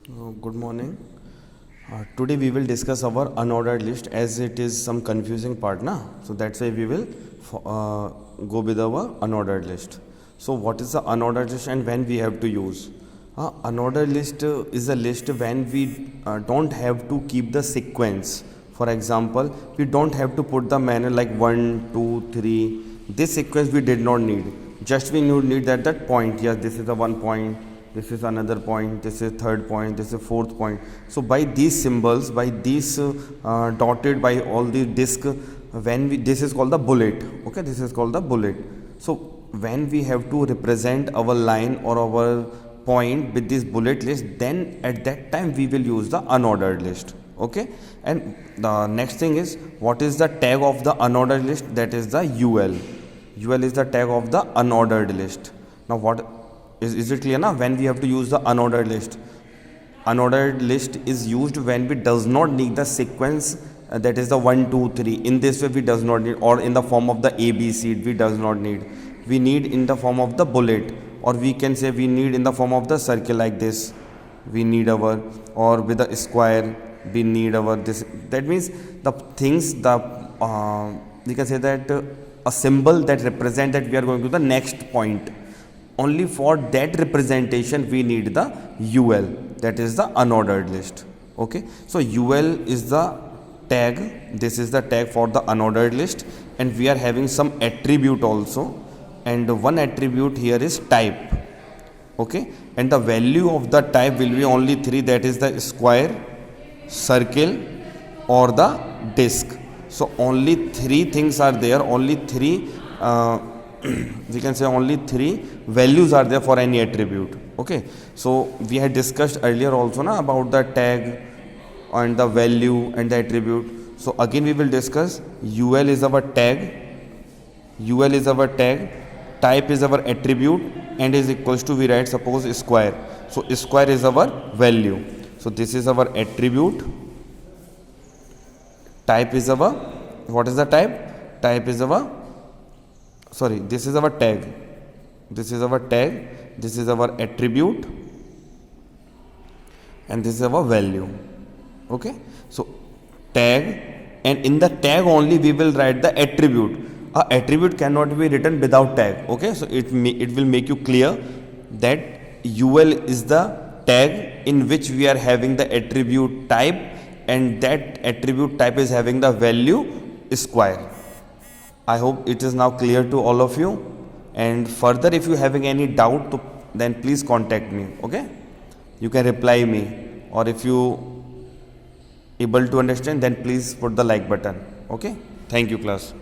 Good morning. Today we will discuss our unordered list as it is some confusing part na. So that's why we will go with our unordered list. So what is the unordered list and when we have to use? Unordered list is a list when we don't have to keep the sequence. For example, we don't have to put the manner like 1, 2, 3. This sequence we did not need. Just we need that point. Yes, this is the one point. This is another point, this is third point, this is fourth point. So by these symbols, by these dotted by all the disc, this is called the bullet. Okay, this is called the bullet. So when we have to represent our line or our point with this bullet list, then at that time we will use the unordered list. Okay, and the next thing is, what is the tag of the unordered list? That is the UL. UL is the tag of the unordered list. Now what is it clear now? When we have to use the unordered list, unordered list is used when we does not need the sequence, that is the 1, 2, 3. In this way we does not need, or in the form of the ABC we does not need. We need in the form of the bullet, or we can say we need in the form of the circle like this. We need our, or with a square we need our this. That means the things, we can say that a symbol that represent that we are going to the next point. Only for that representation we need the UL, that is the unordered list. Okay, so UL is the tag. This is the tag for the unordered list, and we are having some attribute also, and one attribute here is type. Okay, and the value of the type will be only 3, that is the square, circle or the disc. So only 3 things are there, only 3 we can say only 3 values are there for any attribute. Okay, so we had discussed earlier also about the tag and the value and the attribute. So again we will discuss. UL is our tag, UL is our tag, type is our attribute, and is equals to, we write suppose square. So square is our value. So this is our attribute, type is our, what is the type? Type is our, sorry, this is our tag, this is our tag, this is our attribute, and this is our value. Okay, so tag, and in the tag only we will write the attribute. A attribute cannot be written without tag. Okay, so it will make you clear that UL is the tag in which we are having the attribute type, and that attribute type is having the value square. I hope it is now clear to all of you, and further if you having any doubt, then please contact me. Okay, you can reply me, or if you able to understand, then please put the like button. Okay, thank you class.